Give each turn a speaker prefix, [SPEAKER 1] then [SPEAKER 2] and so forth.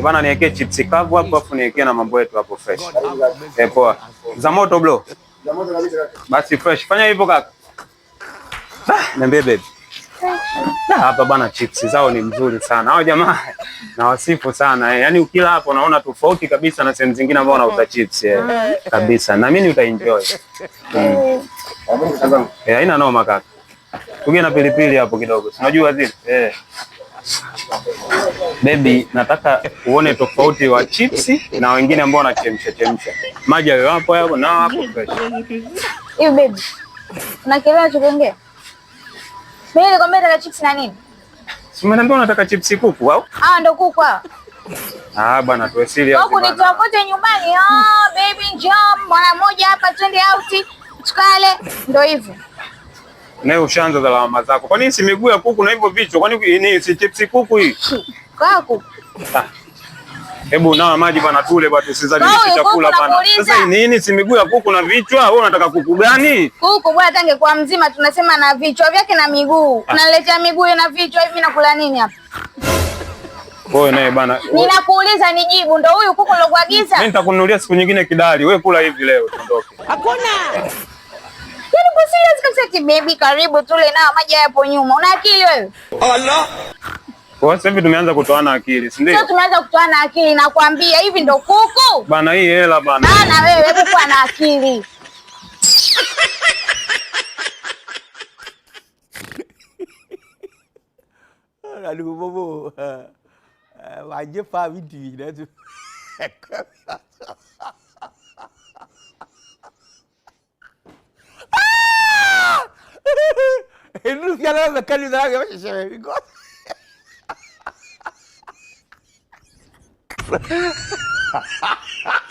[SPEAKER 1] Bana niwekee chips kavu hapo afu niwekee na mambo yetu hapo fresh. Poa. Za moto bro. Za moto kabisa kaka. Basi fresh. Fanya hivyo kaka. Niambie baby. Hapa bana chips zao ni mzuri sana. Hao jamaa na wasifu sana. Yaani ukila hapo unaona tofauti kabisa na sehemu zingine ambao wanauza chips kabisa. Na mimi utaenjoy. Haina noma kaka. Tuge na pilipili hapo kidogo. Unajua zile? Baby, nataka uone tofauti wa chipsi na wengine ambao wanachemsha. Maji yao hapo na hapo fresh.
[SPEAKER 2] Hiyo baby. Unakielewa tukiongea? Mimi nikwambia nataka chips na nini?
[SPEAKER 1] Si umeniambia unataka chipsi kuku au?
[SPEAKER 2] Ndo kuku hao.
[SPEAKER 1] Bwana tuwe serious.
[SPEAKER 2] Kuku nitoa kote nyumbani. Baby njoo mara moja hapa twende out. Tukale ndio hivyo.
[SPEAKER 1] Naye ushaanza za lawama zako. Kwa nini si miguu ya kuku na hivyo vichwa? Kwa nini ni si chipsi kuku hii?
[SPEAKER 2] Kuku.
[SPEAKER 1] Hebu nawa maji bwana tule bwana tusizalishe chakula bwana. Sasa nini si miguu ya kuku na vichwa? Wewe unataka kuku gani?
[SPEAKER 2] Kuku bwana tange kwa mzima tunasema na vichwa vyake na miguu. Unaletea miguu na vichwa hivi nakula nini hapa?
[SPEAKER 1] Wewe naye bwana.
[SPEAKER 2] Ninakuuliza nijibu ndio huyu kuku nilokuagiza?
[SPEAKER 1] Mimi nitakununulia siku nyingine kidali. Wewe kula hivi leo tuondoke.
[SPEAKER 2] Hakuna. Yaani kwa serious kabisa ki baby karibu tule na maji hapo nyuma. Una akili wewe?
[SPEAKER 1] Allah. Kwa sasa hivi tumeanza kutoana akili, si ndio?
[SPEAKER 2] Sasa tumeanza kutoana akili nakwambia hivi ndo kuku?
[SPEAKER 1] Bana hii hela bana.
[SPEAKER 2] Bana wewe hebu kuwa na akili.
[SPEAKER 3] Aduh bobo. Wajib fa video dah tu. Ini kalau makan dah ke macam saya ikut. Ha ha ha.